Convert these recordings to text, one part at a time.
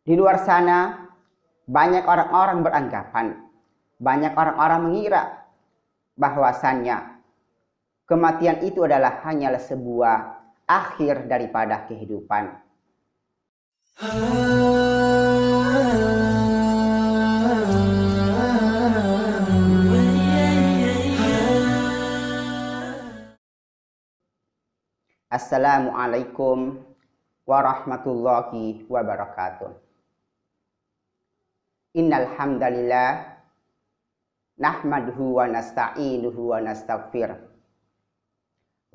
Di luar sana banyak orang-orang beranggapan, banyak orang-orang mengira bahwasannya kematian itu adalah hanyalah sebuah akhir daripada kehidupan. Assalamualaikum warahmatullahi wabarakatuh. Innal hamdalillah nahmaduhu wa nasta'inuhu wa nastaghfir.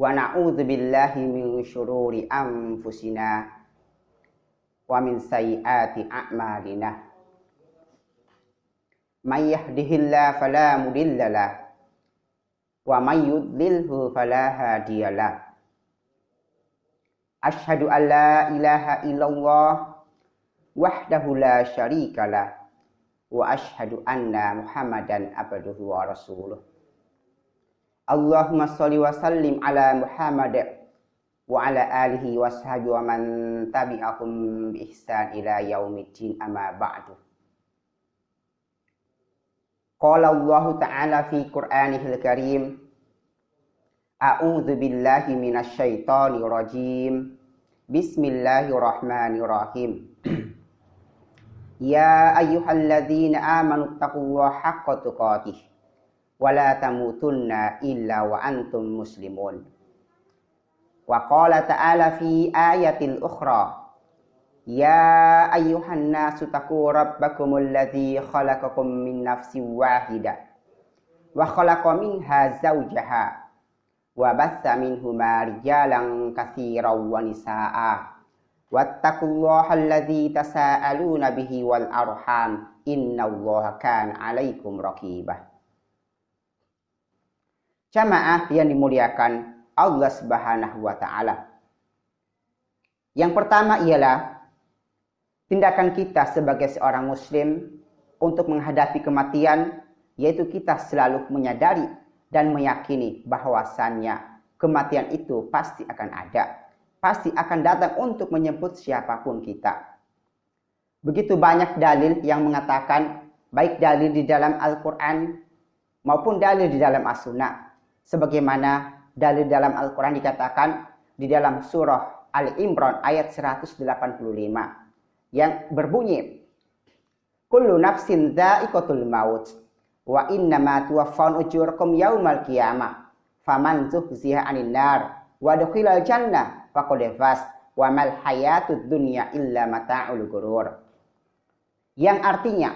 Wa na'udzu billahi min syururi anfusina wa min sayyiati a'malina. May yahdihillahu fala mudhillalah wa may yudlilhu fala hadiyalah. Asyhadu an la ilaha illallah wahdahu la syarikalah wa asyhadu anna Muhammadan abduhu wa rasuluh. Allahumma sholli wa sallim ala Muhammad wa ala alihi wa sahbihi wa man tabi'ahum bi ihsan ila yaumiddin amma ba'du. Qala Allah ta'ala fi Qur'anihil Karim, A'udzu billahi minasy syaithanir rajim. Bismillahirrahmanirrahim. Ya ayyuhalladzina amanu taqullaha haqqa tuqatih wa la tamutunna illa wa antum muslimun. Wa qala ta'ala fi ayatil ukhra, Ya ayyuhan nasu taqu rabbakumul ladzi khalaqakum min nafsin wahidah wa khalaqa minha zawjaha wa batha minhuma rijalan katsiran wa nisaa'a wattaqullaha alladzi tasaaluna bihi wal arham innallaha kana 'alaikum raqibah. Jamaah yang dimuliakan Allah Subhanahu wa taala. Yang pertama ialah tindakan kita sebagai seorang muslim untuk menghadapi kematian, yaitu kita selalu menyadari dan meyakini bahwasannya kematian itu pasti akan ada, pasti akan datang untuk menjemput siapapun kita. Begitu banyak dalil yang mengatakan, baik dalil di dalam Al-Quran maupun dalil di dalam As-Sunnah. Sebagaimana dalil dalam Al-Quran dikatakan di dalam surah Al-Imran ayat 185 yang berbunyi, Kullu nafsin dha'iqatul maut wa innama tuwaffawna ujurakum yaumal qiyamah faman zuhziha 'anil nar wa dukhilal jannah faqad faz wa mal hayatud dunya illa mata'ul ghurur. Yang artinya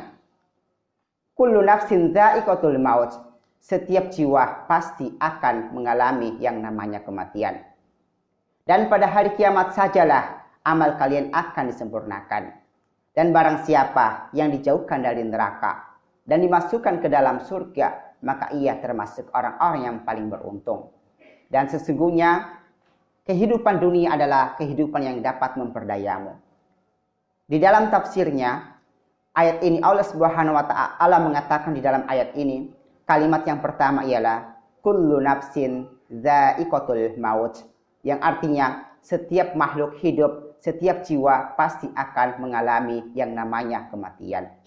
kullu nafsin dha'iqatul maut, setiap jiwa pasti akan mengalami yang namanya kematian. Dan pada hari kiamat sajalah amal kalian akan disempurnakan. Dan barang siapa yang dijauhkan dari neraka dan dimasukkan ke dalam surga, maka ia termasuk orang-orang yang paling beruntung. Dan sesungguhnya kehidupan dunia adalah kehidupan yang dapat memperdayamu. Di dalam tafsirnya, ayat ini Allah Subhanahu wa taala mengatakan di dalam ayat ini, kalimat yang pertama ialah kullu nafsin dha'iqatul maut, yang artinya setiap makhluk hidup, setiap jiwa pasti akan mengalami yang namanya kematian.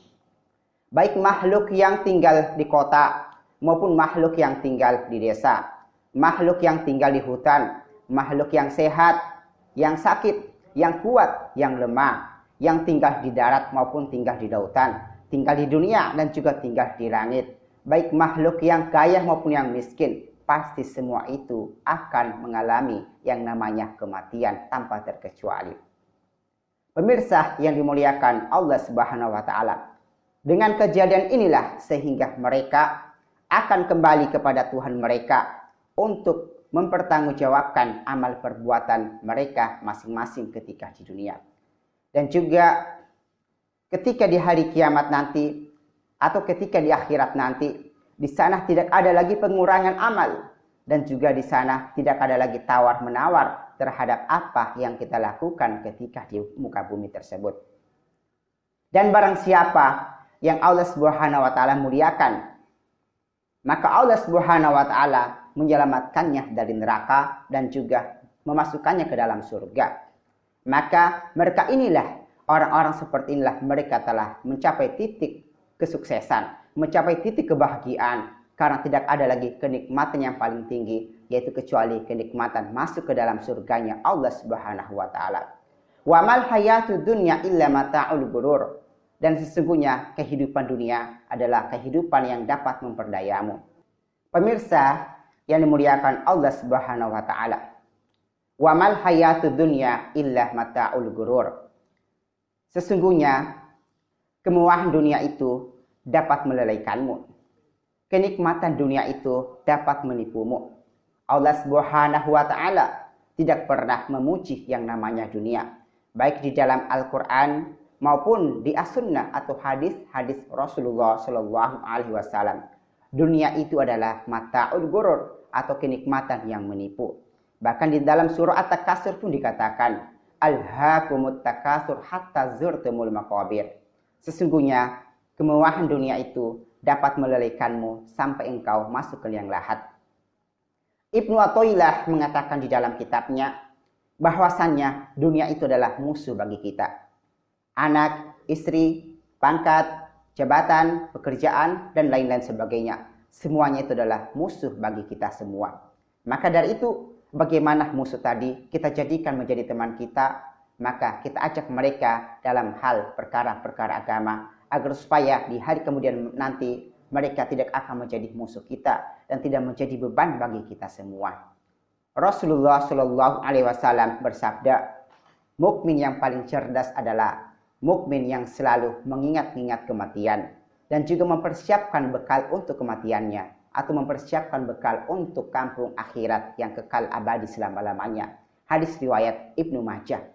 Baik makhluk yang tinggal di kota maupun makhluk yang tinggal di desa, makhluk yang tinggal di hutan, makhluk yang sehat, yang sakit, yang kuat, yang lemah, yang tinggal di darat maupun tinggal di lautan, tinggal di dunia dan juga tinggal di langit. Baik makhluk yang kaya maupun yang miskin, pasti semua itu akan mengalami yang namanya kematian tanpa terkecuali. Pemirsa yang dimuliakan Allah Subhanahu wa taala, dengan kejadian inilah sehingga mereka akan kembali kepada Tuhan mereka untuk mempertanggungjawabkan amal perbuatan mereka masing-masing ketika di dunia. Dan juga ketika di hari kiamat nanti atau ketika di akhirat nanti, di sana tidak ada lagi pengurangan amal dan juga di sana tidak ada lagi tawar-menawar terhadap apa yang kita lakukan ketika di muka bumi tersebut. Dan barang siapa yang Allah Subhanahu wa taala muliakan, maka Allah Subhanahu wa taala menyelamatkannya dari neraka dan juga memasukkannya ke dalam surga. Maka mereka inilah Orang-orang seperti inilah mereka telah mencapai titik kesuksesan, mencapai titik kebahagiaan, karena tidak ada lagi kenikmatan yang paling tinggi, yaitu kecuali kenikmatan masuk ke dalam surganya Allah Subhanahu wa taala. Wa mal hayatud dunya illa mata'ul ghurur. Dan sesungguhnya kehidupan dunia adalah kehidupan yang dapat memperdayamu. Pemirsa yang dimuliakan Allah Subhanahu wa taala. Wa mal hayatud dunya illa mata'ul ghurur. Sesungguhnya kemewahan dunia itu dapat melelaikanmu. Kenikmatan dunia itu dapat menipumu. Allah Subhanahu wa taala tidak pernah memuji yang namanya dunia, baik di dalam Al-Qur'an maupun di As-Sunnah atau hadis-hadis Rasulullah Shallallahu alaihi wasallam. Dunia itu adalah mata'ul ghurur atau kenikmatan yang menipu. Bahkan di dalam surah At-Takasur pun dikatakan, alhaakumut takasur hatta zurtumul maqabir. Sesungguhnya kemewahan dunia itu dapat melelaikanmu sampai engkau masuk ke liang lahat. Ibnu Athaillah mengatakan di dalam kitabnya bahwasannya dunia itu adalah musuh bagi kita. Anak, istri, pangkat, jabatan, pekerjaan, dan lain-lain sebagainya. Semuanya itu adalah musuh bagi kita semua. Maka dari itu, bagaimana musuh tadi kita jadikan menjadi teman kita, maka kita ajak mereka dalam hal perkara-perkara agama, agar supaya di hari kemudian nanti mereka tidak akan menjadi musuh kita dan tidak menjadi beban bagi kita semua. Rasulullah Shallallahu alaihi wasallam bersabda, mukmin yang paling cerdas adalah mukmin yang selalu mengingat-ingat kematian dan juga mempersiapkan bekal untuk kematiannya, atau mempersiapkan bekal untuk kampung akhirat yang kekal abadi selama-lamanya. Hadis riwayat Ibnu Majah.